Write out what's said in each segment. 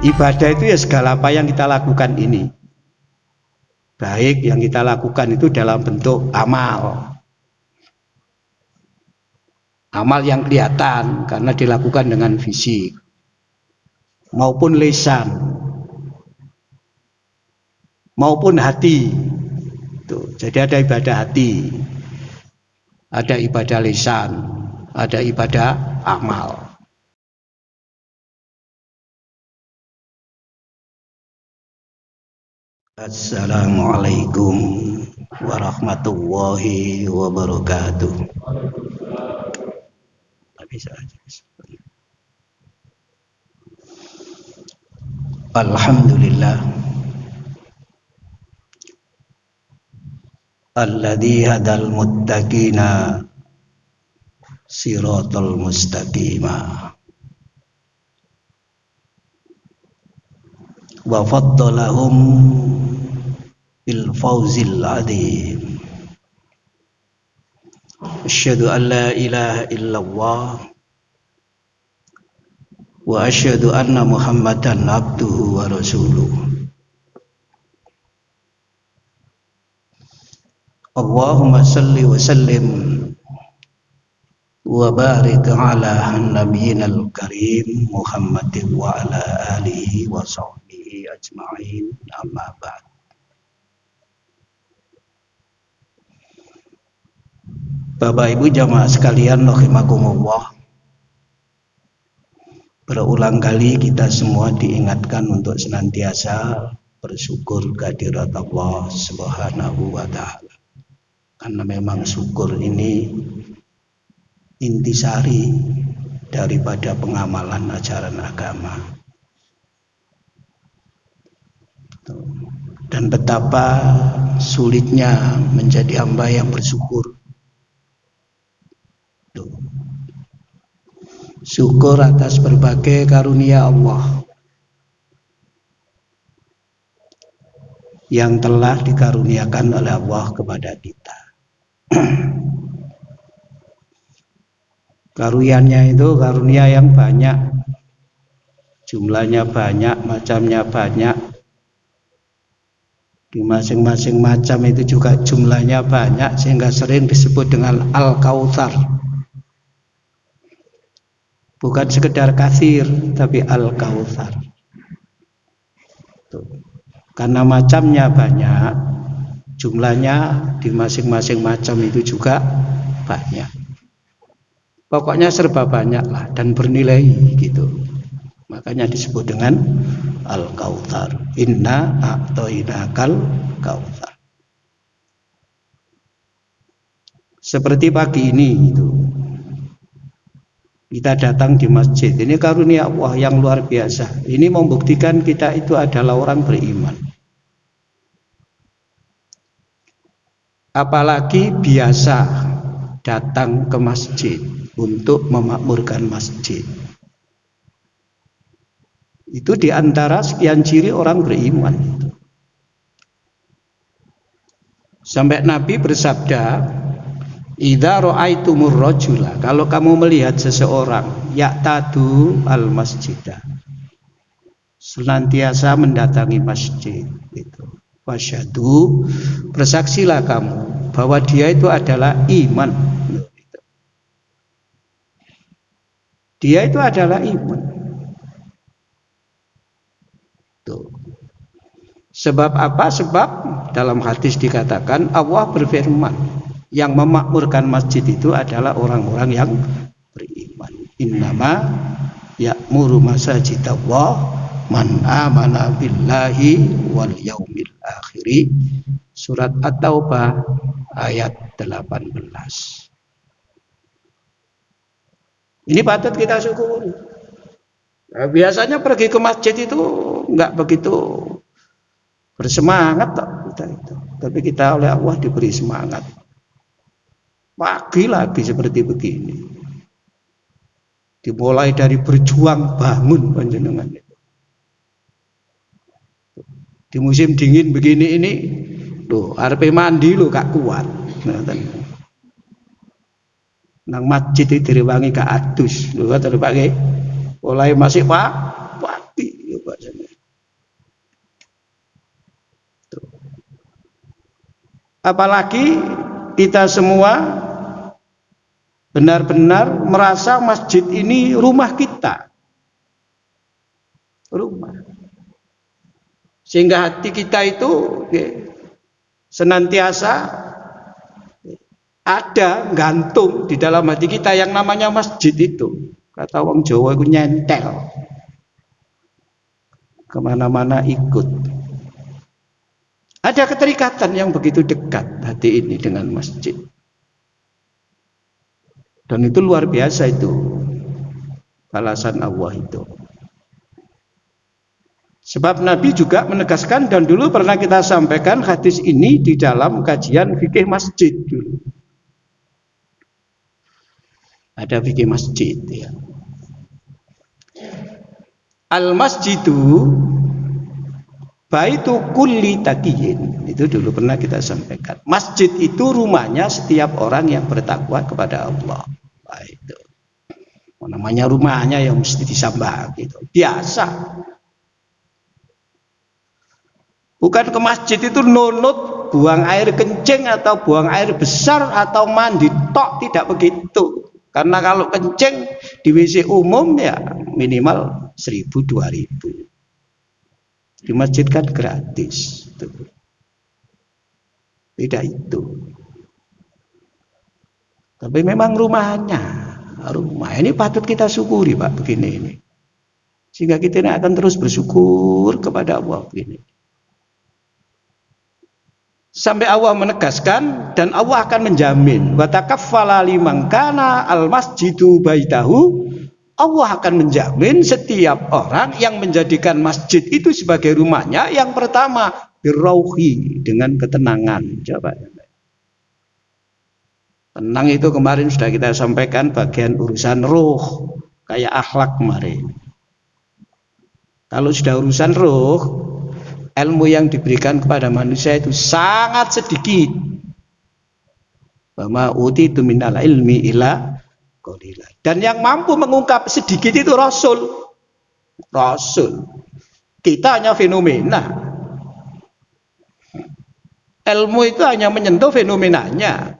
Ibadah itu ya segala apa yang kita lakukan ini, baik yang kita lakukan itu dalam bentuk amal yang kelihatan karena dilakukan dengan fisik, maupun lisan, maupun hati. Tuh, jadi ada ibadah hati, ada ibadah lisan, ada ibadah amal. Assalamualaikum warahmatullahi wabarakatuh. Alhamdulillah alladzi hadal muttaqina siratal mustaqima wa faddalahum bil fawzil adzim. Asyhadu an la ilaha illallah wa asyhadu anna Muhammadan abduhu wa rasuluh. Allahumma salli wa sallim wa barik ala nabiyyinal karim Muhammadin wa ala alihi wa sahbihi ajma'in, amma ba'd. Bapak Ibu jamaah sekalian rahimakumullah, berulang kali kita semua diingatkan untuk senantiasa bersyukur kehadirat Allah Subhanahu wa ta'ala. Karena memang syukur ini intisari daripada pengamalan ajaran agama. Dan betapa sulitnya menjadi hamba yang bersyukur. Syukur atas berbagai karunia Allah yang telah dikaruniakan oleh Allah kepada kita. Karunia itu karunia yang banyak, jumlahnya banyak, macamnya banyak. Di masing-masing macam itu juga jumlahnya banyak, sehingga sering disebut dengan Al-Kautsar. Bukan sekedar katsir, tapi Al-Kautsar. Karena macamnya banyak, jumlahnya di masing-masing macam itu juga banyak. Pokoknya serba banyak lah dan bernilai gitu. Makanya disebut dengan Al-Kautsar. Inna a'tainakal kautsar. Seperti pagi ini itu, kita datang di masjid. Ini karunia Allah yang luar biasa. Ini membuktikan kita itu adalah orang beriman. Apalagi biasa datang ke masjid untuk memakmurkan masjid. Itu diantara sekian ciri orang beriman. Sampai Nabi bersabda, idza ra'aitumur rajula, kalau kamu melihat seseorang ya'tadu al masjidah, senantiasa mendatangi masjid itu, wasyhadu, bersaksilah kamu bahwa dia itu adalah iman. Dia itu adalah iman. Tuh. Sebab apa? Sebab dalam hadis dikatakan Allah berfirman, yang memakmurkan masjid itu adalah orang-orang yang beriman. Innama ya'muru masajidallah man amana billahi wal yaumil akhir. Surat At-Taubah ayat 18. Ini patut kita syukuri. Nah, biasanya pergi ke masjid itu enggak begitu bersemangat kita itu. Tapi kita oleh Allah diberi semangat. Pagi lagi seperti begini, dimulai dari berjuang bangun panjenengan itu. Di musim dingin begini ini, tuh arepe mandi lo gak kuat. Nang masjid itu direwangi gak adus, lho terus pakai mulai masih pagi, ya Pak. Apalagi kita semua benar-benar merasa masjid ini rumah kita, rumah. Sehingga hati kita itu senantiasa ada gantung di dalam hati kita yang namanya masjid itu. Kata wong Jawa itu nyentel, kemana-mana ikut. Ada keterikatan yang begitu dekat hati ini dengan masjid. Dan itu luar biasa itu balasan Allah itu. Sebab Nabi juga menegaskan, dan dulu pernah kita sampaikan hadis ini di dalam kajian fikih masjid dulu. Ada fikih masjid ya. Al-masjidu baitu kulli taqiyin. Itu dulu pernah kita sampaikan. Masjid itu rumahnya setiap orang yang bertakwa kepada Allah. Itu namanya rumahnya yang mesti disambah gitu. Biasa. Bukan ke masjid itu nunut buang air kencing atau buang air besar atau mandi tok, tidak begitu. Karena kalau kencing di WC umum ya minimal 1.000-2.000. Di masjid kan gratis. Tidak itu. Tapi memang rumahnya, rumah ini patut kita syukuri Pak begini ini. Sehingga kita akan terus bersyukur kepada Allah begini. Sampai Allah menegaskan, dan Allah akan menjamin, wa takaffala liman kana al-masjidu baitahu. Allah akan menjamin setiap orang yang menjadikan masjid itu sebagai rumahnya, yang pertama birrauhi, dengan ketenangan. Coba. Tenang itu kemarin sudah kita sampaikan bagian urusan ruh, kayak akhlak kemarin. Kalau sudah urusan ruh, ilmu yang diberikan kepada manusia itu sangat sedikit. Wa ma utitu minal ilmi illa qalila. Dan yang mampu mengungkap sedikit itu Rasul. Rasul. Kita hanya fenomena. Ilmu itu hanya menyentuh fenomenanya.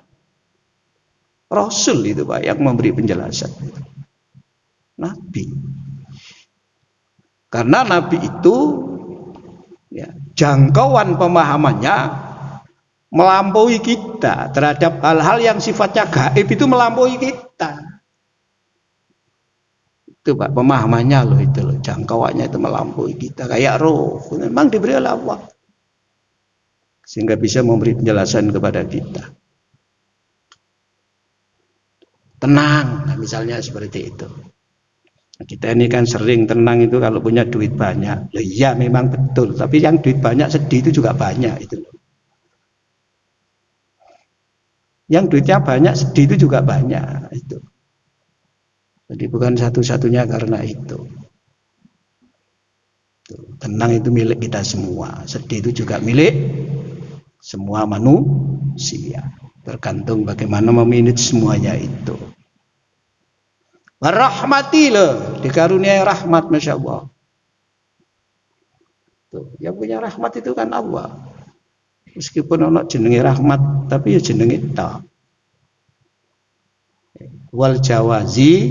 Rasul itu Pak yang memberi penjelasan. Nabi. Karena Nabi itu ya, jangkauan pemahamannya melampaui kita terhadap hal-hal yang sifatnya gaib, itu melampaui kita. Itu Pak pemahamannya loh, itu loh, jangkauannya itu melampaui kita, kayak roh memang diberi oleh Allah sehingga bisa memberi penjelasan kepada kita. Tenang, nah, misalnya seperti itu. Kita ini kan sering tenang itu kalau punya duit banyak. Loh, iya memang betul, tapi yang duit banyak sedih itu juga banyak itu. Yang duitnya banyak sedih itu juga banyak itu. Jadi bukan satu-satunya karena itu. Tenang itu milik kita semua, sedih itu juga milik semua manusia. Tergantung bagaimana memanage semuanya itu. Rahmatilah, dikaruniai rahmat, masya Allah. Tuh, yang punya rahmat itu kan Allah. Meskipun ono jenenge rahmat, tapi ya jenenge ta. Wal jawazi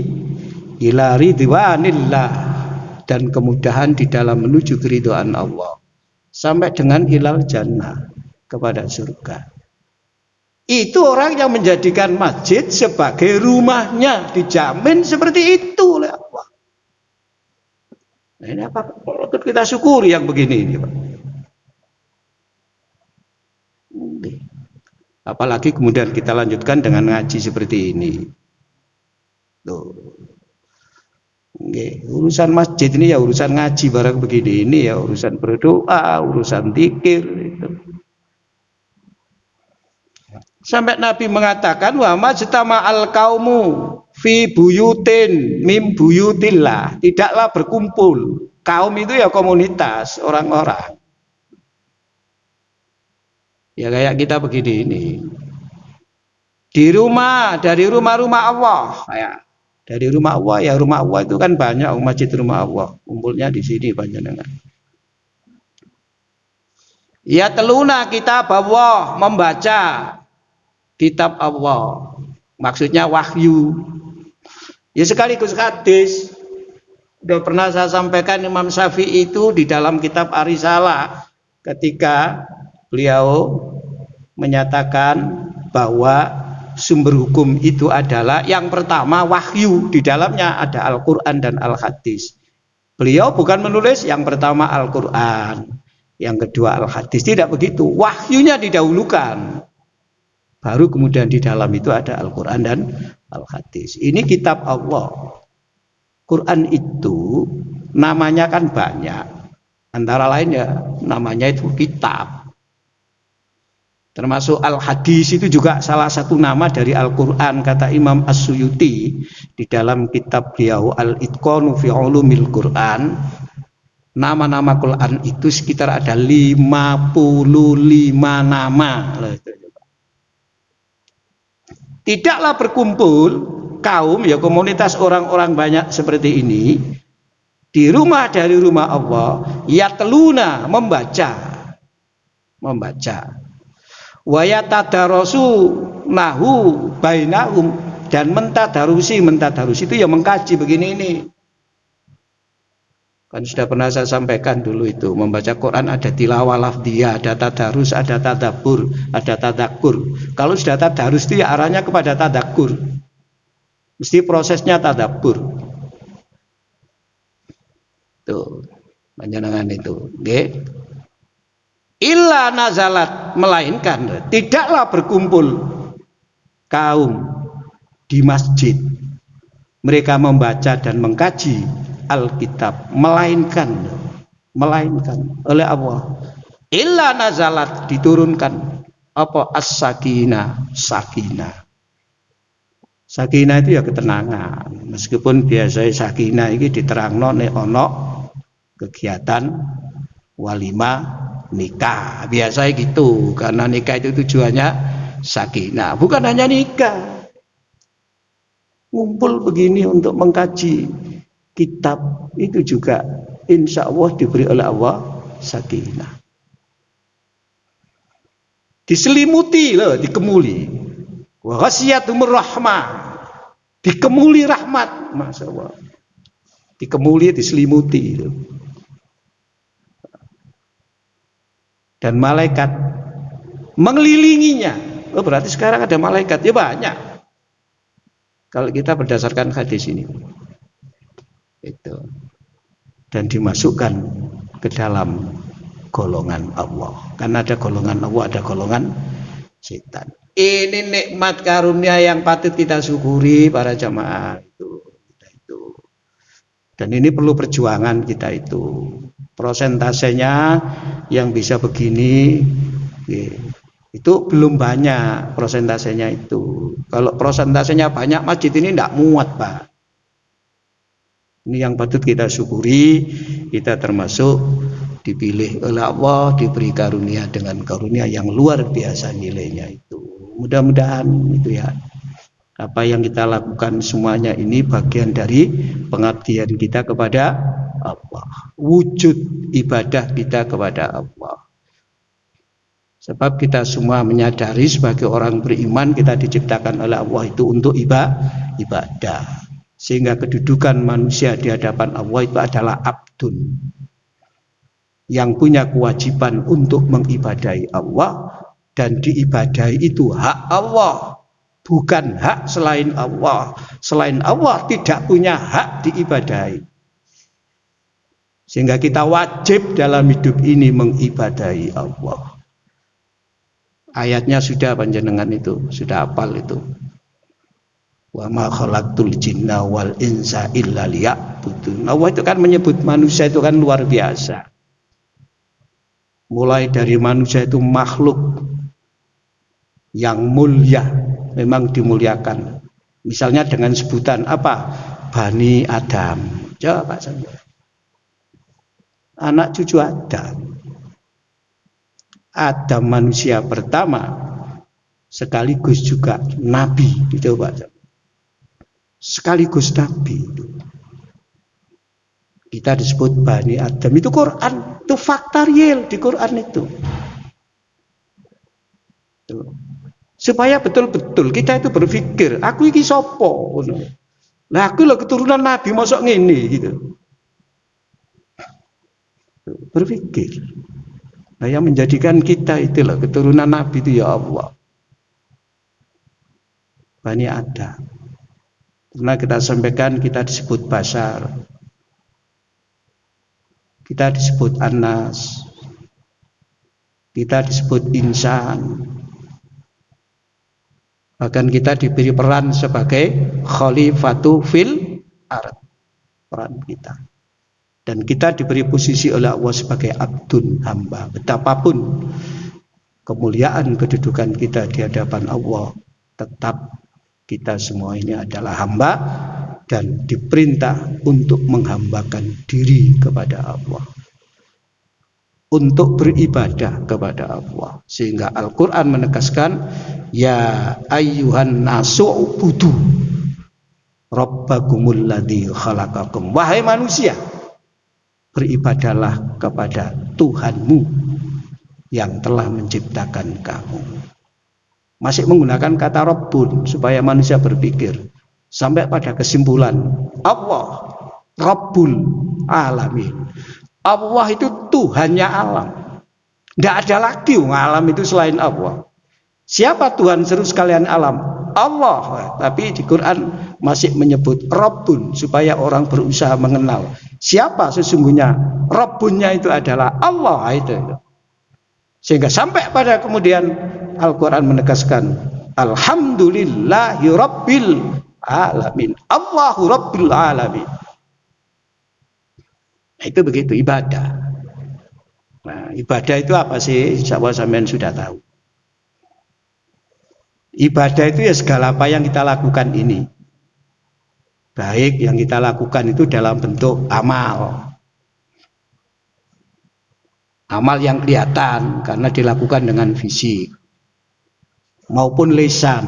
ila ridwanillah, dan kemudahan di dalam menuju keridhaan Allah sampai dengan ilal jannah, kepada surga. Itu orang yang menjadikan masjid sebagai rumahnya, dijamin seperti itu oleh Allah. Nah, ini apa? Patut kita syukuri yang begini ini, Pak. Apalagi kemudian kita lanjutkan dengan ngaji seperti ini. Tuh. Urusan masjid ini ya urusan ngaji barang begini, ini ya urusan berdoa, urusan zikir itu. Sampai Nabi mengatakan wa majtama al kaumu fi buyutin mim buyutillah, tidaklah berkumpul. Kaum itu ya komunitas, orang-orang. Ya kayak kita begini ini. Di rumah, dari rumah-rumah Allah, kayak dari rumah Allah, ya rumah Allah itu kan banyak, masjid rumah Allah, kumpulnya di sini panjenengan. Ya teluna kitab Allah, membaca kitab Allah. Maksudnya wahyu. Ya sekaligus hadis. Sudah pernah saya sampaikan Imam Syafi'i itu di dalam kitab Ar-Risalah ketika beliau menyatakan bahwa sumber hukum itu adalah yang pertama wahyu, di dalamnya ada Al-Quran dan Al-Hadis. Beliau bukan menulis yang pertama Al-Quran, yang kedua Al-Hadis, tidak begitu. Wahyunya didahulukan, baru kemudian di dalam itu ada Al-Quran dan Al-Hadis. Ini kitab Allah. Quran itu namanya kan banyak, antara lain ya namanya itu kitab. Termasuk Al-Hadis itu juga salah satu nama dari Al-Quran, kata Imam As-Suyuti di dalam kitab beliau Al-Itqanu fi Ulumil Quran. Nama-nama Quran itu sekitar ada 55 nama. Tidaklah berkumpul kaum, ya komunitas orang-orang banyak seperti ini di rumah dari rumah Allah, ya teluna membaca wa yatadarasu nahu bainahum, dan mentadarusi itu ya mengkaji begini ini. Kan sudah pernah saya sampaikan dulu itu, membaca Quran ada tilawah lafdhiyah, ada tadarus, ada tadabbur, ada tadakkur. Kalau sudah tadarus itu ya arahnya kepada tadakkur. Mesti prosesnya tadabbur. Tuh, panjenengan itu, nggih. Illa nazalat, melainkan tidaklah berkumpul kaum di masjid mereka membaca dan mengkaji Alkitab, melainkan oleh Allah. Illa nazalat, diturunkan apa? As-sakinah, sakinah. Sakinah itu ya ketenangan. Meskipun biasanya sakinah ini diterangno nek ana kegiatan walimah nikah, biasa gitu, karena nikah itu tujuannya sakinah, bukan hanya nikah, ngumpul begini untuk mengkaji kitab itu juga insya Allah diberi oleh Allah sakinah, diselimuti loh, dikemuli, wa ghasyiyatumur rahmah, dikemuli rahmat, masya Allah, dikemuli, diselimuti itu. Dan malaikat mengelilinginya. Oh, berarti sekarang ada malaikat, ya banyak. Kalau kita berdasarkan hadis ini, itu, dan dimasukkan ke dalam golongan Allah. Karena ada golongan Allah, ada golongan setan. Ini nikmat karunia yang patut kita syukuri para jamaah itu. Dan ini perlu perjuangan kita itu. Prosentasenya yang bisa begini itu belum banyak prosentasenya itu. Kalau prosentasenya banyak, masjid ini tidak muat, Pak. Ini yang patut kita syukuri, kita termasuk dipilih oleh Allah, diberi karunia dengan karunia yang luar biasa nilainya itu. Mudah-mudahan itu ya, apa yang kita lakukan semuanya ini bagian dari pengabdian kita kepada Allah, wujud ibadah kita kepada Allah. Sebab kita semua menyadari sebagai orang beriman, kita diciptakan oleh Allah itu untuk ibadah. Sehingga kedudukan manusia di hadapan Allah itu adalah abdun, yang punya kewajiban untuk mengibadahi Allah, dan diibadahi itu hak Allah, bukan hak selain Allah. Selain Allah tidak punya hak diibadahi. Sehingga kita wajib dalam hidup ini mengibadahi Allah. Ayatnya sudah panjenengan itu, sudah hafal itu. Wa ma khalaqtul jinna wal insa illa liya'budun. Allah itu kan menyebut manusia itu kan luar biasa. Mulai dari manusia itu makhluk yang mulia, memang dimuliakan. Misalnya dengan sebutan apa? Bani Adam. Coba Pak Sanjo. Anak cucu Adam. Adam manusia pertama sekaligus juga nabi, itu Pak. Sekaligus nabi. Kita disebut Bani Adam, itu Quran, itu fakta real di Quran itu. Tuh. Supaya betul-betul kita itu berpikir, aku iki sopo? Lah aku lo keturunan Nabi mosok ngene gitu. Berpikir. Nah, yang menjadikan kita itu loh keturunan Nabi itu ya Allah. Bani Adam. Karena kita sampaikan kita disebut basar. Kita disebut anas. Kita disebut insan. Bahkan kita diberi peran sebagai khalifatu fil ard. Peran kita. Dan kita diberi posisi oleh Allah sebagai abdun, hamba. Betapapun kemuliaan kedudukan kita di hadapan Allah, tetap kita semua ini adalah hamba dan diperintah untuk menghambakan diri kepada Allah, untuk beribadah kepada Allah. Sehingga Al-Quran menegaskan, ya ayyuhan nasu ubudu rabbakumul ladzi khalaqakum. Wahai manusia, beribadahlah kepada Tuhanmu yang telah menciptakan kamu. Masih menggunakan kata Rabbun supaya manusia berpikir sampai pada kesimpulan Allah Rabbul Alamin. Allah itu Tuhannya alam. Tidak ada lagi alam itu selain Allah. Siapa Tuhan seru sekalian alam? Allah. Tapi di Quran masih menyebut Rabbun supaya orang berusaha mengenal siapa sesungguhnya Rabbunnya itu adalah Allah itu. Sehingga sampai pada kemudian Al-Quran menegaskan Alhamdulillahi Rabbil Alamin. Allahu Rabbil Alamin. Nah, itu begitu ibadah. Nah, ibadah itu apa sih? Insya Allah sampean sudah tahu. Ibadah itu ya segala apa yang kita lakukan ini. Baik yang kita lakukan itu dalam bentuk amal. Amal yang kelihatan karena dilakukan dengan fisik. Maupun lisan.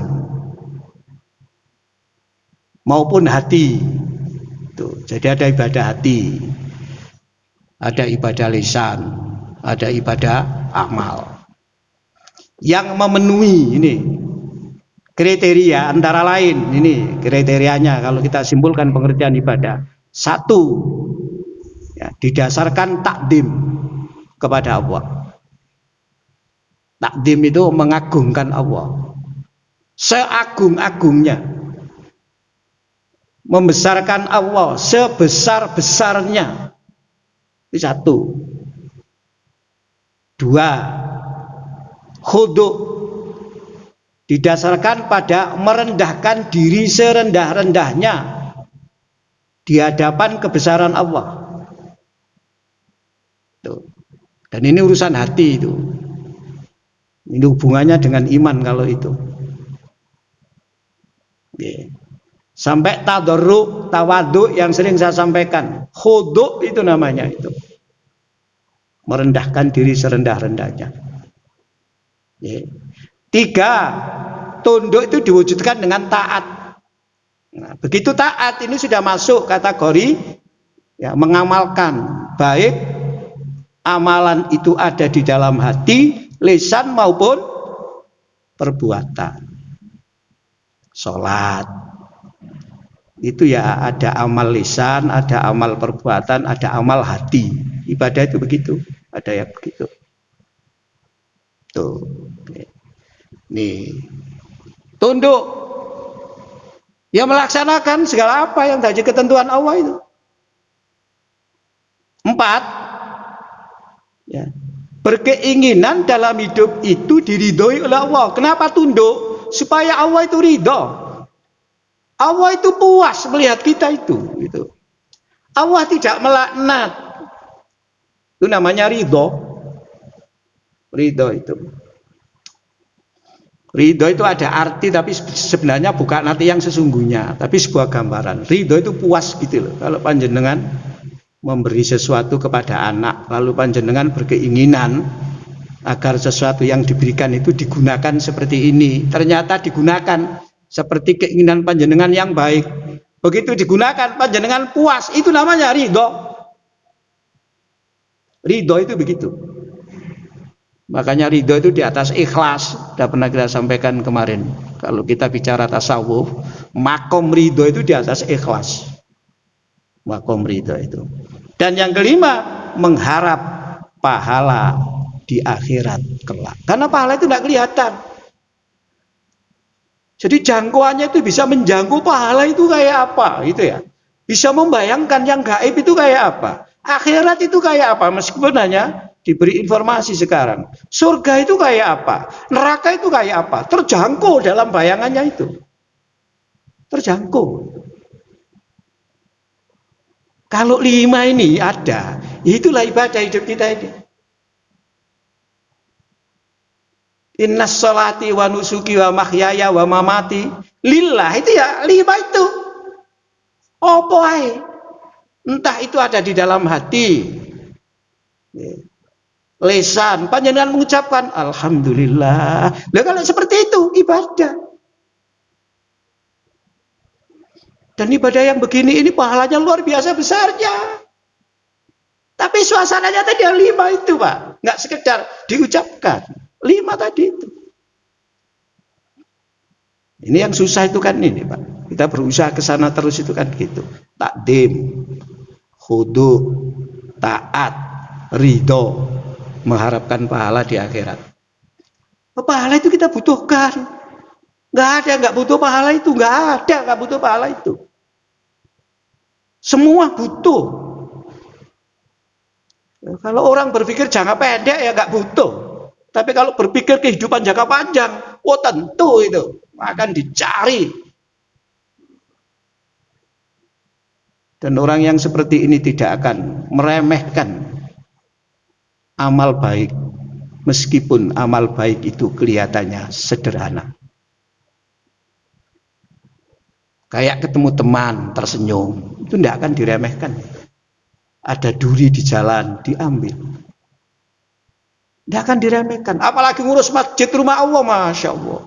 Maupun hati. Tuh, jadi ada ibadah hati. Ada ibadah lisan. Ada ibadah amal. Yang memenuhi ini kriteria antara lain, ini kriterianya kalau kita simpulkan pengertian ibadah. Satu, ya, didasarkan takdim kepada Allah. Takdim itu mengagungkan Allah seagung-agungnya, membesarkan Allah sebesar-besarnya. Itu satu. Dua, khudu', didasarkan pada merendahkan diri serendah-rendahnya di hadapan kebesaran Allah. Tuh. Dan ini urusan hati itu. Ini hubungannya dengan iman kalau itu. Yeah. Sampai tadarruk, tawadhu yang sering saya sampaikan. Khudu' itu namanya itu. Merendahkan diri serendah-rendahnya. Yeah. Tiga, tunduk itu diwujudkan dengan taat. Nah, begitu taat ini sudah masuk kategori ya, mengamalkan. Baik amalan itu ada di dalam hati, lisan maupun perbuatan. Sholat itu ya ada amal lisan, ada amal perbuatan, ada amal hati. Ibadah itu begitu, ada yang begitu. Tuh. Nih, tunduk, ya melaksanakan segala apa yang dari ketentuan Allah itu. Empat, ya, berkeinginan dalam hidup itu diridhoi oleh Allah. Kenapa tunduk? Supaya Allah itu ridho. Allah itu puas melihat kita itu. Gitu. Allah tidak melaknat. Itu namanya ridho. Ridho itu. Ridho itu ada arti tapi sebenarnya bukan arti yang sesungguhnya, tapi sebuah gambaran. Ridho itu puas gitu loh. Kalau panjenengan memberi sesuatu kepada anak, lalu panjenengan berkeinginan agar sesuatu yang diberikan itu digunakan seperti ini. Ternyata digunakan seperti keinginan panjenengan yang baik. Begitu digunakan panjenengan puas, itu namanya ridho. Ridho itu begitu. Makanya ridho itu di atas ikhlas. Sudah pernah kita sampaikan kemarin. Kalau kita bicara tasawuf, makom ridho itu di atas ikhlas. Makom ridho itu. Dan yang kelima, mengharap pahala di akhirat kelak. Karena pahala itu tidak kelihatan. Jadi jangkauannya itu bisa menjangkau pahala itu kayak apa, gitu ya. Bisa membayangkan yang gaib itu kayak apa. Akhirat itu kayak apa, meskipun hanya diberi informasi sekarang. Surga itu kayak apa, neraka itu kayak apa, terjangkau dalam bayangannya itu. Terjangkau. Kalau 5 ini ada, itulah ibadah hidup kita ini. Innas sholati wa nusuki wa mahyaya wa mamati lillah, itu ya 5 itu. Apa ae? Entah itu ada di dalam hati, lesan, panjenengan mengucapkan alhamdulillah. Lah kalau seperti itu ibadah. Dan ibadah yang begini ini pahalanya luar biasa besarnya. Tapi suasananya tadi yang 5 itu, Pak. Nggak sekedar diucapkan. 5 tadi itu. Ini yang susah itu kan ini, Pak. Kita berusaha ke sana terus itu kan gitu. Takdim, khudu, taat, ridho, mengharapkan pahala di akhirat. Pahala itu kita butuhkan. Nggak ada nggak butuh pahala itu, nggak ada nggak butuh pahala itu. Semua butuh. Kalau orang berpikir jangka pendek ya nggak butuh. Tapi kalau berpikir kehidupan jangka panjang, oh tentu itu akan dicari. Dan orang yang seperti ini tidak akan meremehkan amal baik, meskipun amal baik itu kelihatannya sederhana. Kayak ketemu teman tersenyum, itu tidak akan diremehkan. Ada duri di jalan, diambil. Tidak akan diremehkan. Apalagi ngurus masjid rumah Allah, Masya Allah.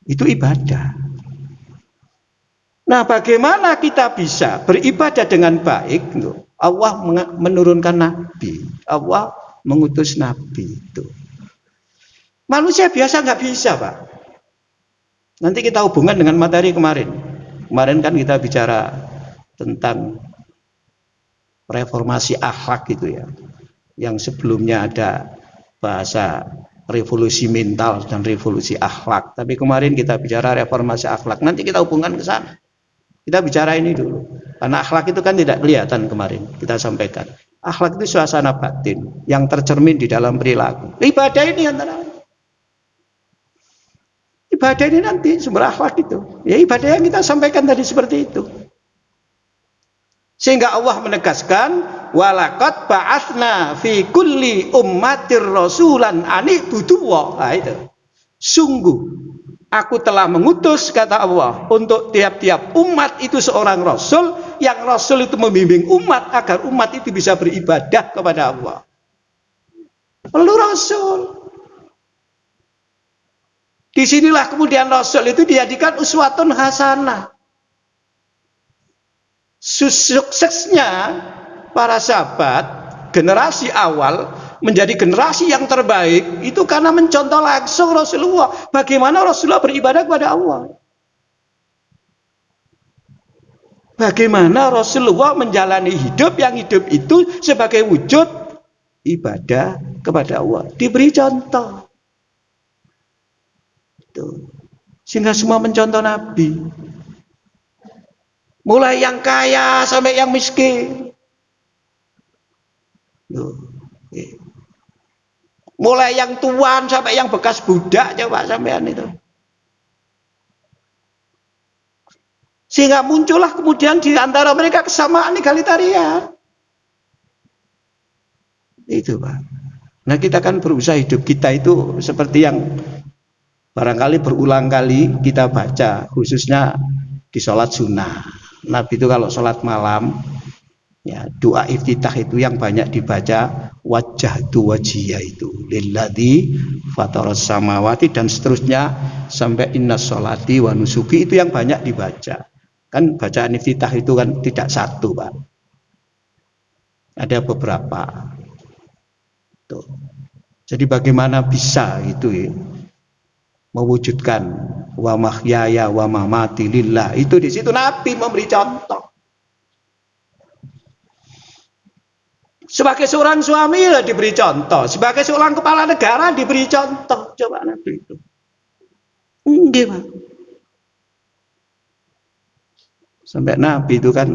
Itu ibadah. Nah, bagaimana kita bisa beribadah dengan baik? Allah menurunkan Nabi. Allah mengutus Nabi itu. Manusia biasa nggak bisa, Pak. Nanti kita hubungkan dengan materi kemarin. Kemarin kan kita bicara tentang reformasi akhlak gitu ya. Yang sebelumnya ada bahasa revolusi mental dan revolusi akhlak. Tapi kemarin kita bicara reformasi akhlak. Nanti kita hubungkan ke sana. Kita bicara ini dulu. Karena akhlak itu kan tidak kelihatan kemarin. Kita sampaikan. Akhlak itu suasana batin yang tercermin di dalam perilaku. Ibadah ini antara ibadah ini nanti sumber akhlak itu. Ya ibadah yang kita sampaikan tadi seperti itu. Sehingga Allah menegaskan walaqad ba'atsna fi kulli ummatir rasulan ani'budullah. Nah, itu. Sungguh aku telah mengutus, kata Allah, untuk tiap-tiap umat itu seorang rasul, yang rasul itu membimbing umat agar umat itu bisa beribadah kepada Allah. Lalu rasul. Disinilah kemudian rasul itu dijadikan uswatun hasanah. Suksesnya para sahabat generasi awal menjadi generasi yang terbaik itu karena mencontoh langsung Rasulullah bagaimana Rasulullah beribadah kepada Allah, bagaimana Rasulullah menjalani hidup yang hidup itu sebagai wujud ibadah kepada Allah, diberi contoh itu. Sehingga semua mencontoh Nabi, mulai yang kaya sampai yang miskin. Mulai yang tuan sampai yang bekas budak, coba sampean itu. Sehingga muncullah kemudian di antara mereka kesamaan egalitarian. Itu, Pak. Nah, kita kan berusaha hidup kita itu seperti yang barangkali berulang kali kita baca, khususnya di sholat sunnah. Nabi itu kalau sholat malam, ya doa iftitah itu yang banyak dibaca, wajjahtu wajhiya itu lilladzi fataras samawati dan seterusnya sampai innas sholati wa nusuki, itu yang banyak dibaca. Kan bacaan iftitah itu kan tidak satu, Pak. Ada beberapa. Tuh. Jadi bagaimana bisa itu ya, mewujudkan wa mahyaya wa mamati lillah. Itu di situ Nabi memberi contoh. Sebagai seorang suami ya diberi contoh, sebagai seorang kepala negara diberi contoh. Coba Nabi itu. Enggak, Pak. Sampai Nabi itu kan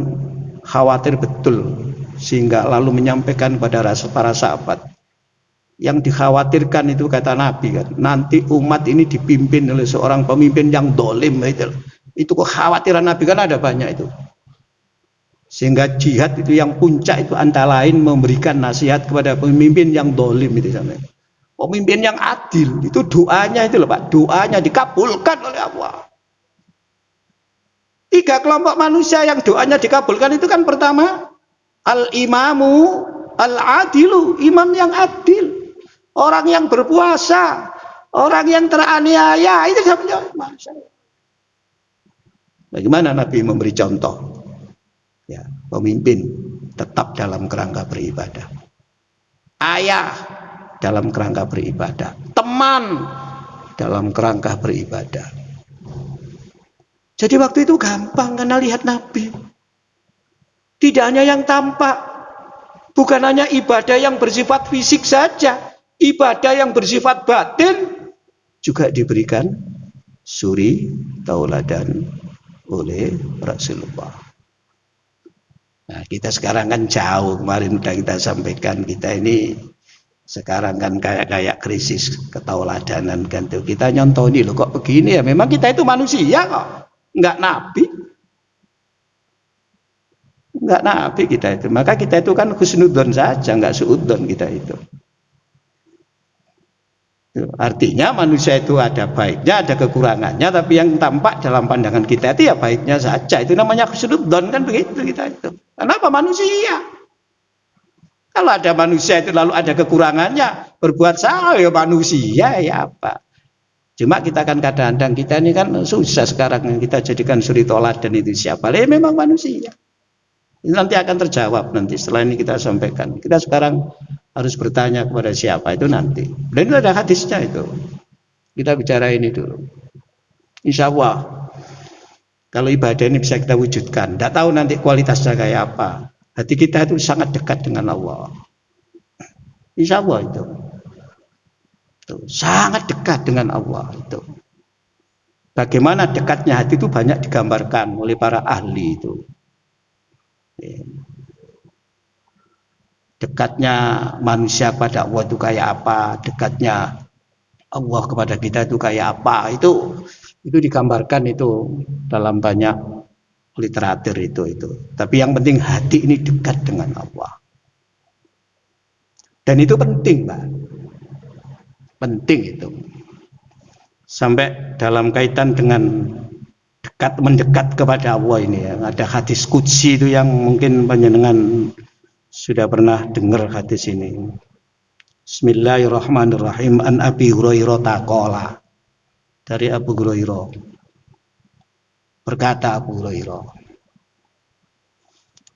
khawatir betul sehingga lalu menyampaikan kepada para sahabat. Yang dikhawatirkan itu kata Nabi kan, nanti umat ini dipimpin oleh seorang pemimpin yang dolim itu. Itu kekhawatiran Nabi kan ada banyak itu. Sehingga jihad itu yang puncak itu antara lain memberikan nasihat kepada pemimpin yang dolim itu sampai. Pemimpin yang adil itu doanya itu loh Pak, doanya dikabulkan oleh Allah. 3 kelompok manusia yang doanya dikabulkan itu kan pertama al-imamu al-adilu, imam yang adil. Orang yang berpuasa, orang yang teraniaya, itu sampai masalah. Bagaimana Nabi memberi contoh? Ya, pemimpin tetap dalam kerangka beribadah. Ayah dalam kerangka beribadah. Teman dalam kerangka beribadah. Jadi waktu itu gampang karena lihat Nabi. Tidak hanya yang tampak, bukan hanya ibadah yang bersifat fisik saja. Ibadah yang bersifat batin juga diberikan suri tauladan oleh Rasulullah. Nah, kita sekarang kan jauh, kemarin udah kita sampaikan, kita ini sekarang kan kayak krisis ketauladanan kan tuh. Kita nyontoni loh kok begini ya, memang kita itu manusia kok, enggak nabi. Enggak nabi kita itu. Maka kita itu kan husnudzon saja, enggak suudzon kita itu. Artinya manusia itu ada baiknya, ada kekurangannya, tapi yang tampak dalam pandangan kita itu ya baiknya saja. Itu namanya husnudzon kan begitu kita itu. Kenapa manusia? Kalau ada manusia itu lalu ada kekurangannya, berbuat salah ya manusia ya apa? Cuma kita kan kadang-kadang kita ini kan susah sekarang kita jadikan suri tauladan itu siapa? Ya memang manusia. Ini nanti akan terjawab nanti setelah ini kita sampaikan. Kita sekarang harus bertanya kepada siapa itu nanti. Dan itu ada hadisnya itu. Kita bicara ini dulu. Insya Allah kalau ibadah ini bisa kita wujudkan. Tidak tahu nanti kualitasnya kayak apa. Hati kita itu sangat dekat dengan Allah. Insya Allah itu. Sangat dekat dengan Allah itu. Bagaimana dekatnya hati itu banyak digambarkan oleh para ahli itu. Dekatnya manusia pada Allah itu kayak apa, dekatnya Allah kepada kita itu kayak apa, itu digambarkan itu dalam banyak literatur itu. Tapi yang penting hati ini dekat dengan Allah. Dan itu penting, Pak. Penting itu. Sampai dalam kaitan dengan mendekat kepada Allah ini ya. Ada hadis qudsi itu yang mungkin panjenengan sudah pernah dengar hadis ini. Bismillahirrahmanirrahim. An Abi Hurairah taqala. Dari Abu Hurairah. Berkata Abu Hurairah.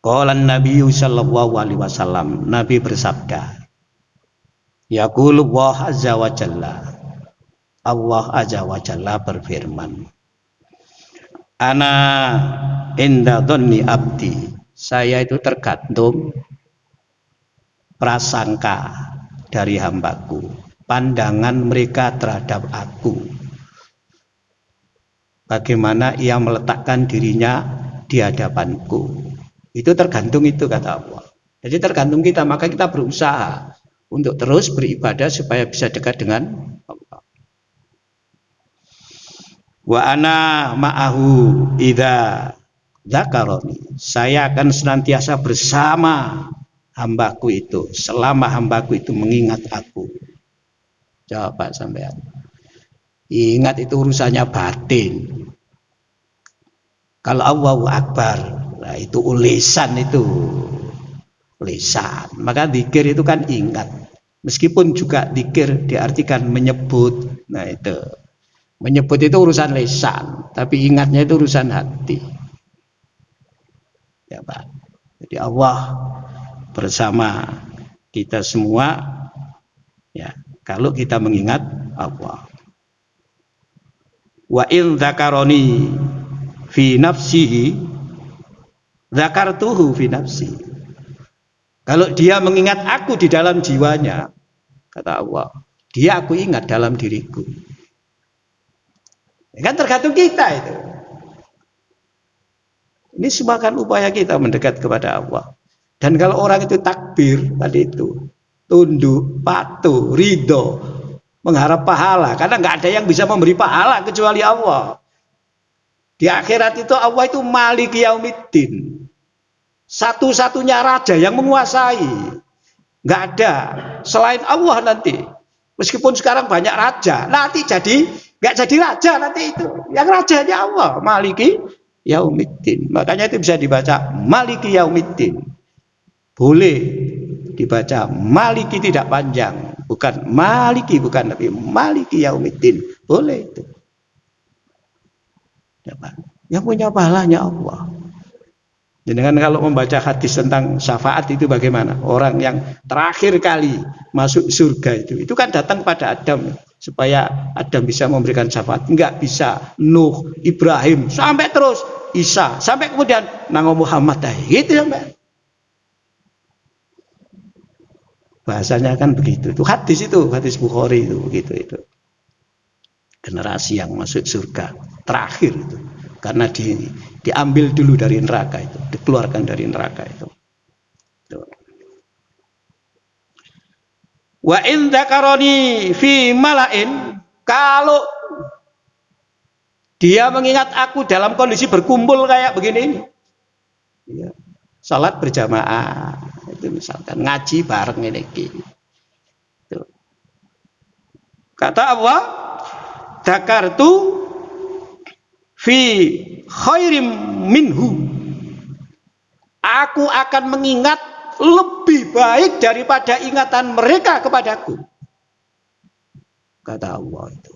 Qala Nabi sallallahu alaihi wasallam. Nabi bersabda. Yaqulu Allah azza wa jalla. Allah azza wa jalla berfirman. Ana inda dhanni abdi. Saya itu tergantung prasangka dari hambaku, pandangan mereka terhadap aku. Bagaimana ia meletakkan dirinya di hadapanku. Itu tergantung itu kata Allah. Jadi tergantung kita, maka kita berusaha untuk terus beribadah supaya bisa dekat dengan Allah. Wa ana ma'ahu idza dzakaroni. Saya akan senantiasa bersama hambaku itu selama hambaku itu mengingat aku. Jawab Pak sampean. Ingat itu urusannya batin. Kalau Allahu Akbar, nah itu lisan itu. Lisan. Maka zikir itu kan ingat. Meskipun juga zikir diartikan menyebut. Nah itu. Menyebut itu urusan lisan, tapi ingatnya itu urusan hati. Ya Pak. Jadi Allah bersama kita semua Ya, kalau kita mengingat Allah. Wa in dzakaroni fi nafsihi dzakartuhu fi nafsi. Kalau dia mengingat aku di dalam jiwanya, kata Allah, dia aku ingat dalam diriku. Kan tergantung kita itu. Ini semua kan upaya kita mendekat kepada Allah. Dan kalau orang itu takbir tadi itu, tunduk, patuh, ridho, mengharap pahala, karena nggak ada yang bisa memberi pahala kecuali Allah. Di akhirat itu Allah itu Maliki Yaumiddin, satu-satunya raja yang menguasai. Nggak ada selain Allah nanti. Meskipun sekarang banyak raja, nanti nggak jadi raja nanti itu. Yang rajanya Allah, Maliki Yaumiddin. Makanya itu bisa dibaca Maliki Yaumiddin. Boleh dibaca Maliki tidak panjang, bukan Maliki, bukan tapi Maliki Yaumiddin. Boleh itu. Yang punya pahalanya Allah. Dengan kalau membaca hadis tentang syafaat itu bagaimana? Orang yang terakhir kali masuk surga itu kan datang pada Adam supaya Adam bisa memberikan syafaat. Enggak bisa Nuh, Ibrahim, sampai terus Isa, sampai kemudian Nabi Muhammad gitu sampai. Bahasanya kan begitu. Itu hadis Bukhari itu begitu itu. Generasi yang masuk surga terakhir itu. Karena diambil dulu dari neraka itu, dikeluarkan dari neraka itu. Wa in dzakaroni fi malain, kalau dia mengingat aku dalam kondisi berkumpul kayak begini ini. Ya. Salat berjamaah itu misalkan ngaji bareng ini. Tuh. Kata Allah, dzakartu fi khairim minhu. Aku akan mengingat lebih baik daripada ingatan mereka kepadaku. Kata Allah itu.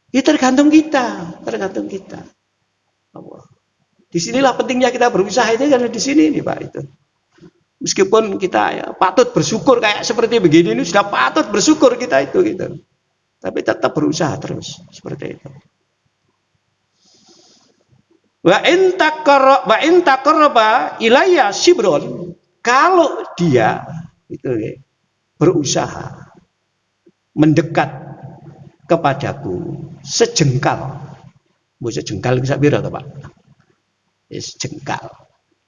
Ya tergantung kita, Allah. Disinilah pentingnya kita berusaha itu karena di sini nih Pak itu. Meskipun kita ya, patut bersyukur kayak seperti begini ini sudah patut bersyukur kita itu gitu. Tapi tetap berusaha terus seperti itu. Wa in taqarraba ilayya shibron, kalau dia itu ya, berusaha mendekat kepadaku sejengkal. Bu sejengkal bisa biro toh Pak? Sejengkal.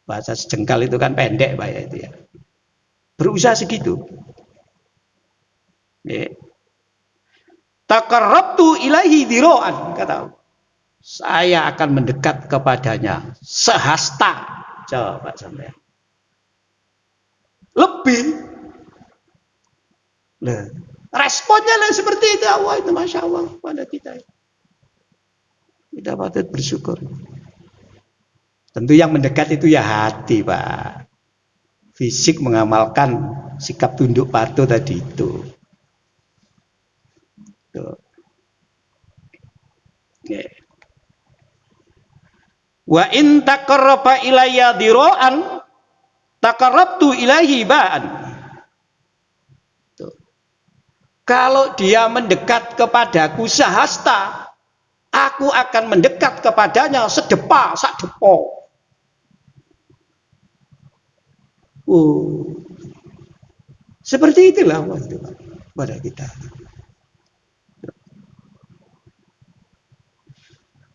Bahasa sejengkal itu kan pendek Pak ya itu ya. Berusaha segitu. Ya. Taqarrabtu ilaihi dira'an, kata Allah. Saya akan mendekat kepadanya sehasta. Coba sampai. Lebih. Nah, responnya lah seperti itu Allah itu Masya Allah pada kita. Kita patut bersyukur. Tentu yang mendekat itu ya hati Pak. Fisik mengamalkan sikap tunduk patuh tadi itu. Tuh. Yeah. Wa in taqarraba ilayya dira'an taqarrabtu ilaihi ba'an. Kalau dia mendekat kepadaku sehasta, aku akan mendekat kepadanya sedepa, sadepo. Seperti itulah waktu pada kita.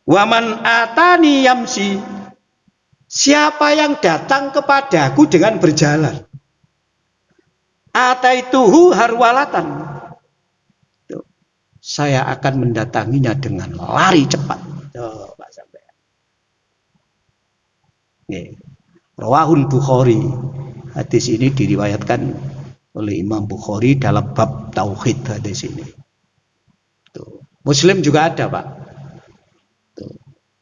Waman atani yamsi, siapa yang datang kepadaku dengan berjalan, ataituhu harwalatan, saya akan mendatanginya dengan lari cepat. Coba sampai. Rawahul Bukhari. Hadis ini diriwayatkan oleh Imam Bukhari dalam bab tauhid hadis ini. Tuh. Muslim juga ada Pak. Tuh.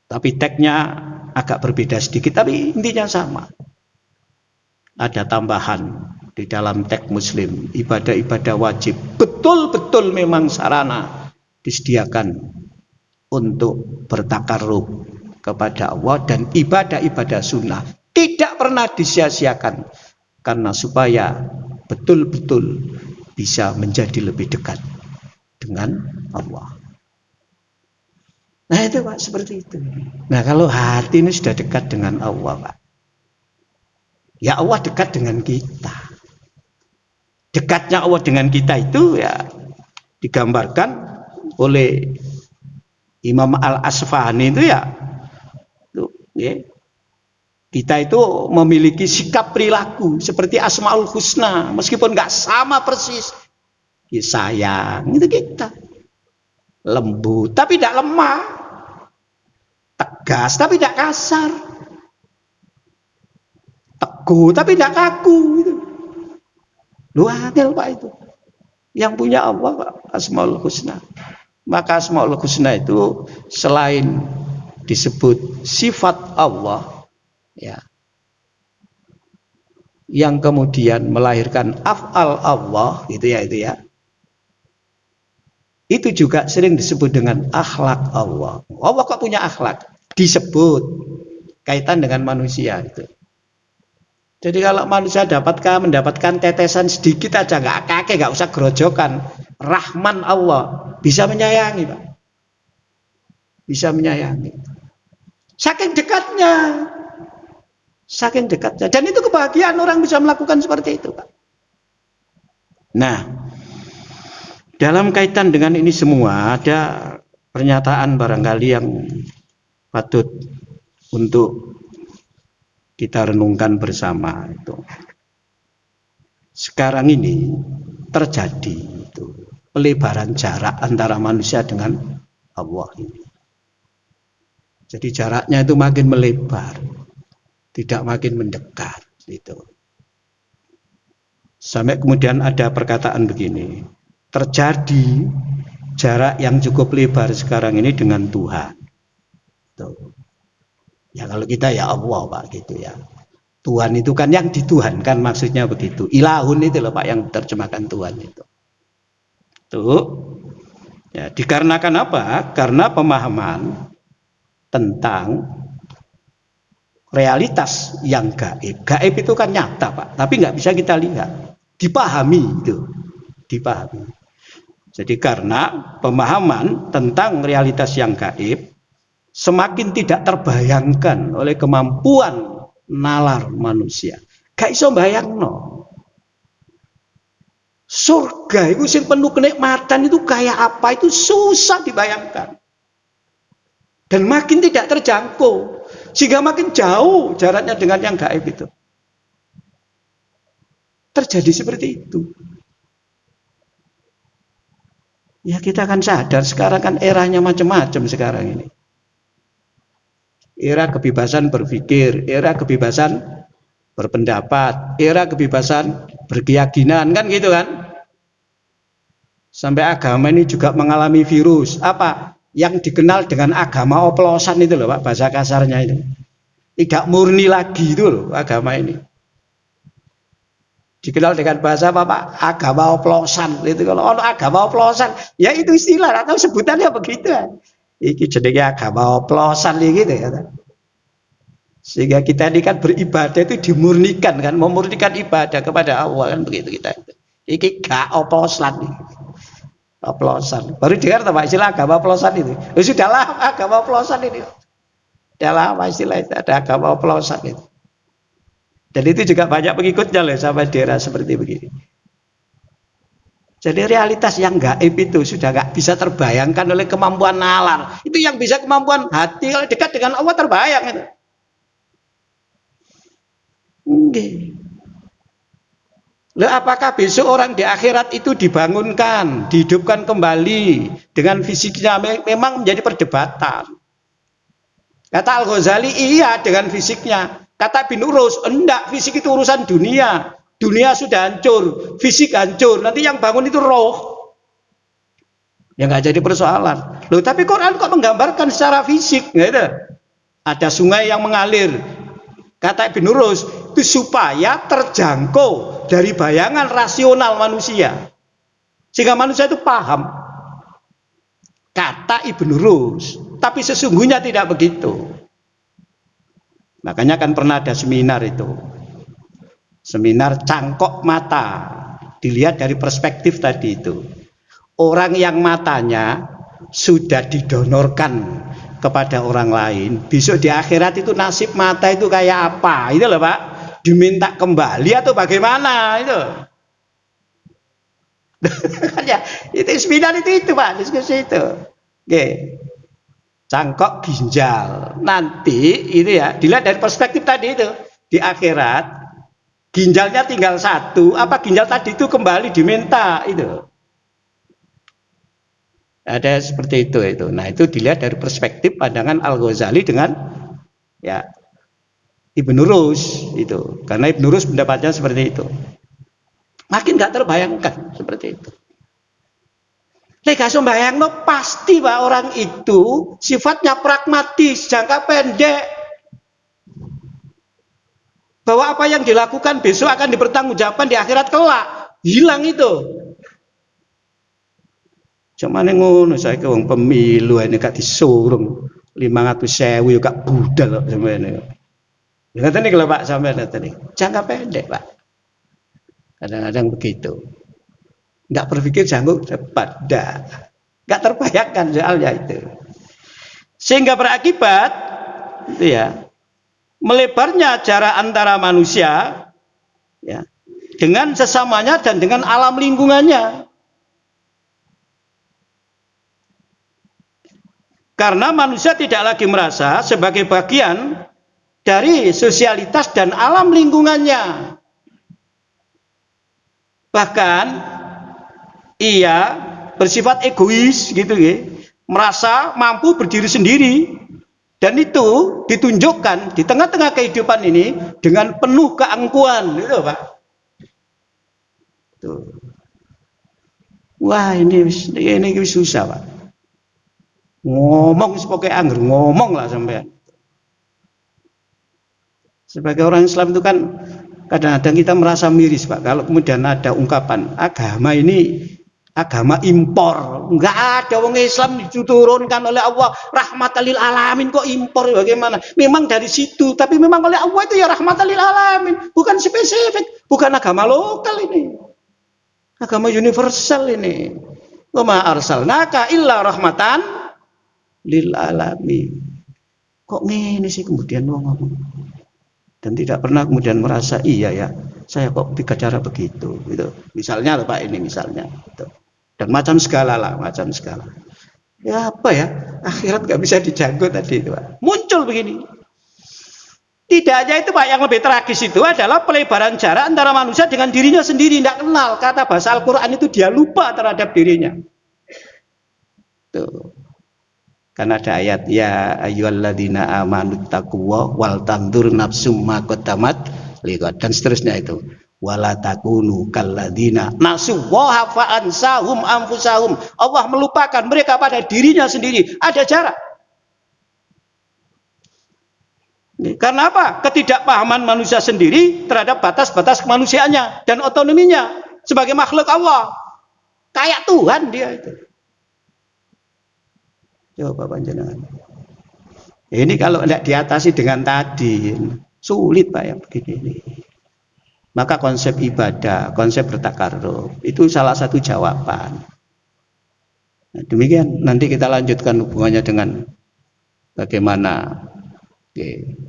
Tapi teksnya agak berbeda sedikit, tapi intinya sama. Ada tambahan di dalam teks Muslim, ibadah-ibadah wajib betul-betul memang sarana disediakan untuk bertakarrub kepada Allah, dan ibadah-ibadah sunnah tidak pernah disia-siakan karena supaya betul-betul bisa menjadi lebih dekat dengan Allah. Nah itu Pak, seperti itu. Nah kalau hati ini sudah dekat dengan Allah Pak, ya Allah dekat dengan kita. Dekatnya Allah dengan kita itu ya digambarkan oleh Imam Al-Asfahani itu ya, kita itu memiliki sikap perilaku seperti Asmaul Husna, meskipun nggak sama persis. Ya, sayang itu kita, lembut tapi tidak lemah, tegas tapi tidak kasar, teguh tapi tidak kaku. Gitu. Lu angel Pak itu. Yang punya Allah Pak, Asmaul Husna. Maka Asmaul Husna itu selain disebut sifat Allah, ya, yang kemudian melahirkan af'al Allah, gitu ya, itu juga sering disebut dengan akhlak Allah. Allah kok punya akhlak? Disebut kaitan dengan manusia itu. Jadi kalau manusia mendapatkan tetesan sedikit aja, nggak kakek, nggak usah gerojokan. Rahman Allah bisa menyayangi Pak, bisa menyayangi. Saking dekatnya, dan itu kebahagiaan orang bisa melakukan seperti itu Pak. Nah, dalam kaitan dengan ini semua ada pernyataan barangkali yang patut untuk kita renungkan bersama itu. Sekarang ini terjadi itu pelebaran jarak antara manusia dengan Allah ini. Jadi jaraknya itu makin melebar, tidak makin mendekat itu. Sampai kemudian ada perkataan begini, terjadi jarak yang cukup lebar sekarang ini dengan Tuhan. Tuh. Ya kalau kita ya Allah Pak gitu ya. Tuhan itu kan yang dituhankan, maksudnya begitu. Ilahun itu loh Pak yang terjemahkan Tuhan itu. Tuh. Ya, dikarenakan apa? Karena pemahaman tentang realitas yang gaib. Gaib itu kan nyata Pak, tapi nggak bisa kita lihat. Dipahami itu. Dipahami. Jadi karena pemahaman tentang realitas yang gaib semakin tidak terbayangkan oleh kemampuan nalar manusia. Gak iso bayangno. Surga itu yang penuh kenikmatan itu kayak apa, itu susah dibayangkan. Dan makin tidak terjangkau, sehingga makin jauh jaraknya dengan yang gaib itu. Terjadi seperti itu. Ya kita kan sadar sekarang kan eranya macam-macam sekarang ini. Era kebebasan berpikir, era kebebasan berpendapat, era kebebasan berkeyakinan, kan gitu kan. Sampai agama ini juga mengalami virus. Apa? Yang dikenal dengan agama oplosan itu loh Pak, bahasa kasarnya itu. Tidak murni lagi itu loh agama ini. Dikenal dengan bahasa apa Pak? Agama oplosan. Itu kalau agama oplosan, ya itu istilah atau sebutannya begitu. Iki jenenge agama oplosan gitu ya. Sehingga kita ini kan beribadah itu dimurnikan kan, memurnikan ibadah kepada Allah kan begitu kita. Iki gak oplosan. Oplosan. Baru dengar Pak istilah agama oplosan itu. Sudah lama agama oplosan ini. Sudah lama istilah itu ada agama oplosan itu. Dan itu juga banyak pengikutnya loh sampai daerah seperti begini. Jadi realitas yang gaib itu sudah nggak bisa terbayangkan oleh kemampuan nalar. Itu yang bisa kemampuan hati, kalau dekat dengan Allah terbayang itu. Enggak. Loh, apakah besok orang di akhirat itu dibangunkan, dihidupkan kembali dengan fisiknya? Memang menjadi perdebatan. Kata Al-Ghazali iya dengan fisiknya. Kata Ibn Urus enggak, fisik itu urusan dunia. Dunia sudah hancur, fisik hancur. Nanti yang bangun itu roh. Ya nggak jadi persoalan. Loh, tapi Quran kok menggambarkan secara fisik, gitu. Ada sungai yang mengalir. Kata Ibn Rus, itu supaya terjangkau dari bayangan rasional manusia. Sehingga manusia itu paham. Kata Ibn Rus, tapi sesungguhnya tidak begitu. Makanya kan pernah ada seminar itu. Seminar cangkok mata. dilihat dari perspektif tadi itu. Orang yang matanya sudah didonorkan kepada orang lain, besok di akhirat itu nasib mata itu kayak apa? Itu loh Pak, diminta kembali atau bagaimana itu? Ya, itu seminar itu Pak, diskusi itu. Oke. Cangkok ginjal. Nanti itu ya, dilihat dari perspektif tadi itu. Di akhirat ginjalnya tinggal satu, apa ginjal tadi itu kembali diminta itu. Ada seperti itu. Nah, itu dilihat dari perspektif pandangan Al-Ghazali dengan ya Ibnu Rus itu. Karena Ibnu Rus pendapatnya seperti itu. Makin nggak terbayangkan seperti itu. Nek bayangno pasti Pak orang itu sifatnya pragmatis, jangka pendek. Bahwa apa yang dilakukan besok akan dipertanggungjawabkan di akhirat kelak. Hilang itu. Cuma ngono saiki wong pemilu ini gak disurung 500.000 yo gak budal kok sampeyan. Ya ngeten iki lho Pak sampeyan ngeten. Jangka pendek, Pak. Kadang-kadang begitu. Enggak berpikir jangka cepat, enggak terbayangkan soalnya itu. Sehingga berakibat itu ya, melebarnya jarak antara manusia ya dengan sesamanya dan dengan alam lingkungannya. Karena manusia tidak lagi merasa sebagai bagian dari sosialitas dan alam lingkungannya. Bahkan ia bersifat egois gitu ya, merasa mampu berdiri sendiri. Dan itu ditunjukkan di tengah-tengah kehidupan ini dengan penuh keangkuhan, gitu Pak. Tuh. Wah ini susah Pak. Ngomong sebagai angger, ngomong lah sampai. Sebagai orang Islam itu kan kadang-kadang kita merasa miris Pak. Kalau kemudian ada ungkapan agama ini agama impor, enggak ada wong Islam diturunkan oleh Allah rahmatan lil alamin kok impor bagaimana? Memang dari situ, tapi memang oleh Allah itu ya rahmatan lil alamin, bukan spesifik, bukan agama lokal ini. Agama universal ini. Wa ma arsalnaka illa rahmatan lil alamin. Kok ngene sih kemudian wong ngomong? Dan tidak pernah kemudian merasa iya ya, saya kok bicara begitu gitu. Misalnya Pak ini misalnya gitu. Dan macam segala lah, macam segala. Ya apa ya? Akhirat nggak bisa dijangkau tadi itu, Pak. Muncul begini. Tidak aja itu Pak, yang lebih tragis itu adalah pelebaran jarak antara manusia dengan dirinya sendiri, tidak kenal. Kata bahasa Al-Qur'an itu dia lupa terhadap dirinya. Tuh. Karena ada ayat ya ayyuhalladzina amanu taquwa wal tandur nafsum ma qaddamat liqad dan seterusnya itu. Wala takunu kalladzina nasuwaha fa ansahum anfusahum. Allah melupakan mereka pada dirinya sendiri. Ada jarak. Karena apa? Ketidakpahaman manusia sendiri terhadap batas-batas kemanusiaannya dan otonominya sebagai makhluk Allah. Kayak Tuhan dia itu. Coba panjenengan. Ini kalau tidak diatasi dengan tadi, sulit Pak ya begini. Maka konsep ibadah, konsep bertakarruf itu salah satu jawaban. Nah, demikian nanti kita lanjutkan hubungannya dengan bagaimana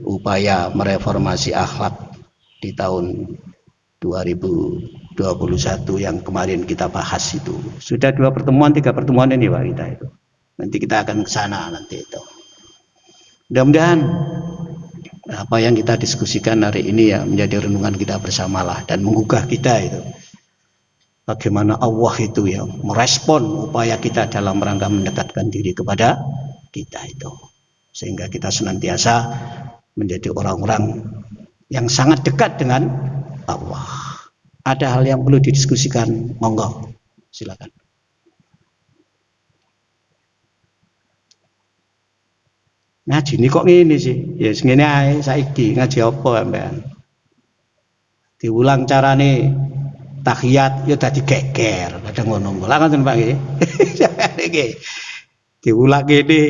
upaya mereformasi akhlak di tahun 2021 yang kemarin kita bahas itu. Sudah 2 pertemuan, 3 pertemuan ini Pak kita itu. Nanti kita akan ke sana nanti itu. Mudah-mudahan apa yang kita diskusikan hari ini ya menjadi renungan kita bersamalah dan menggugah kita itu. Bagaimana Allah itu ya merespon upaya kita dalam rangka mendekatkan diri kepada kita itu. Sehingga kita senantiasa menjadi orang-orang yang sangat dekat dengan Allah. Ada hal yang perlu didiskusikan, monggo, silakan. Ngaji ini kok ngene sih? Ya ngene ae saiki ngaji apa sampean? Diulang carane tahiyat ya dadi geger, kadang ngono. Lah ngoten Pak nggih. Nggih. Diulang ngene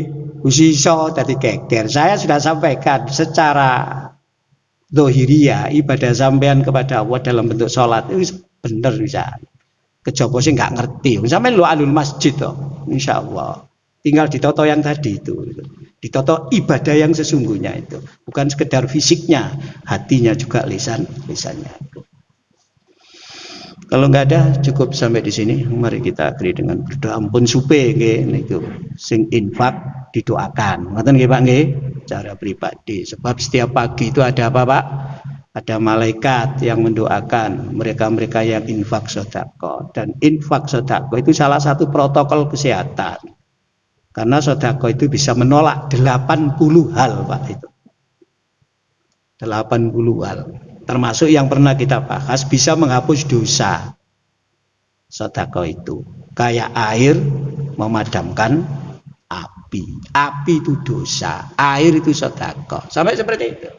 wis iso dadi geger. Saya sudah sampaikan secara zahiriyah ibadah sampean kepada Allah dalam bentuk salat itu bener bisa. Kejaba sing nggak ngerti. Sampeyan lu alul masjid toh, insyaallah. Tinggal ditoto yang tadi itu. Ditoto ibadah yang sesungguhnya itu. Bukan sekedar fisiknya, hatinya juga lisannya. Kalau nggak ada cukup sampai di sini. Mari kita akhiri dengan berdoa. Ampun supe nggih niku sing infak didoakan. Ngoten nggih Pak nggih? Cara pribadi. Sebab setiap pagi itu ada apa Pak? Ada malaikat yang mendoakan mereka-mereka yang infak sedekah. Dan infak sedekah itu salah satu protokol kesehatan. Karena sedekah itu bisa menolak 80 hal Pak itu. 80 hal. Termasuk yang pernah kita bahas bisa menghapus dosa. Sedekah itu kayak air memadamkan api. Api itu dosa, air itu sedekah. Sampai seperti itu.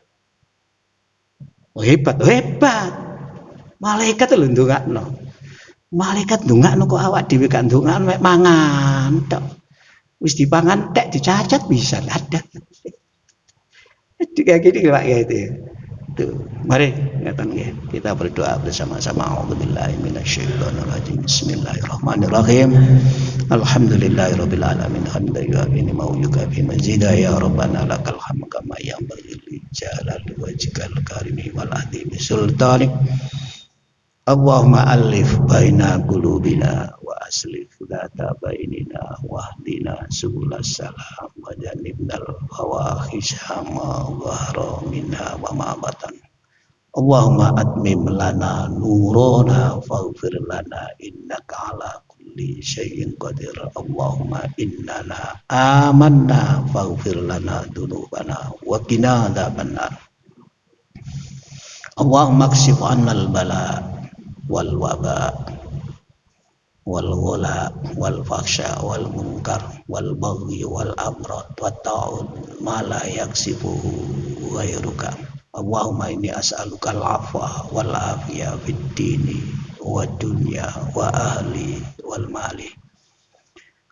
Oh, hebat. Malaikat lho ndongakno. Malaikat ndongakno kok awak dhewe gak ndongakno mek mangan tok. Wis dipangan tek dicacat bisa ada. Kayak gini Pak ya itu. Tuh, mari kita berdoa bersama-sama. A'udzubillahi minasyaitonirrajim. Bismillahirrahmanirrahim. Alhamdulillahirabbil alamin. Hamdan maujuka fi mazida ya rabbana lakal hamdu kama yanbaghi li jalali wajhikal karimi wal azimi sultanik. Allahumma alif baina qulubina wa aslih dzata bainina wahdina subulas salam wa jannibnal fawahisha ma dhahara minha wa ma batan. Allahumma atmim lana nurana faghfir lana innaka ala kulli syai'in qadir. Allahumma innana amanna faghfir lana dzunubana wa qina adzabannar. Allahumma kshif 'annal bala wal waba wal ghala wal faksha wal munkar wal baghi wal amrad wat ta'un ma la yaksifuhu ghairuka. Allahumma inni as'aluka al-'afwa wal afiyah fid dini wad dunya wa ahli wal mali.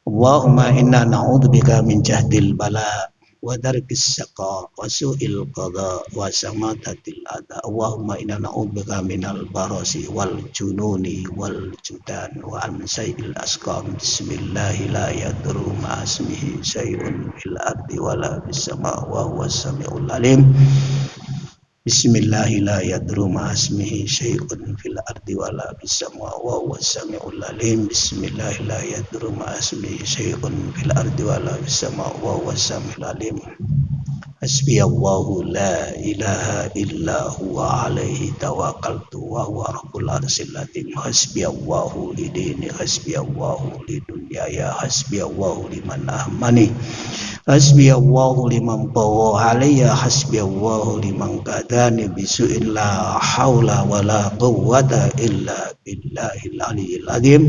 Allahumma inna na'udzubika min jahdil bala wa darkis saqa wa su'il qada wa samatatil adha. Allahumma inna na'udzubika minal barasi wal jununi wal judan wa an sayyil asqam. Bismillahi la yadurru ma ismihi syai'un fil ardi wala fis sama wa huwas samiul alim. Bismillahi la yadurru ma ismihi syai'un fil ardi wala fis sama wa huwas samiul alim. Bismillahi la yadurru ma ismihi syai'un fil ardi wala fis sama wa huwas samiul alim. Hasbiyallahu la ilaha illa huwa alaihi tawakkaltu wa huwa rabbul arsyil azim. Hasbiyallahu li dini, hasbiyallahu li dunyaya, hasbiyallahu liman ahmani, hasbiyallahu liman bawa alayya, hasbiyallahu liman kadani bisu'in la hawla wa la quwwata illa billahil aliyyil azim.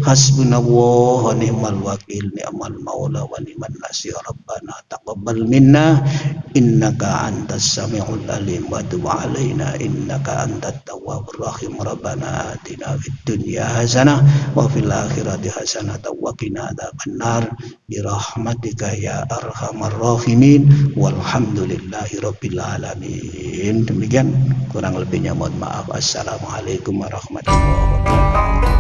Hasbunallahu wa ni'mal wakil, ni'mal maula wa ni'man nasir. Rabbana taqabbal minna innaka antas samiul alim wa tub alaina innaka antat tawwabur rahim. Rabbana atina fid dunya hasanah wa fil akhirati hasanah wa qina adzabannar bi rahmatika ya arhamar rahimin. Walhamdulillahi rabbil alamin. Demikian, kurang lebihnya mohon maaf. Assalamualaikum warahmatullahi wabarakatuh.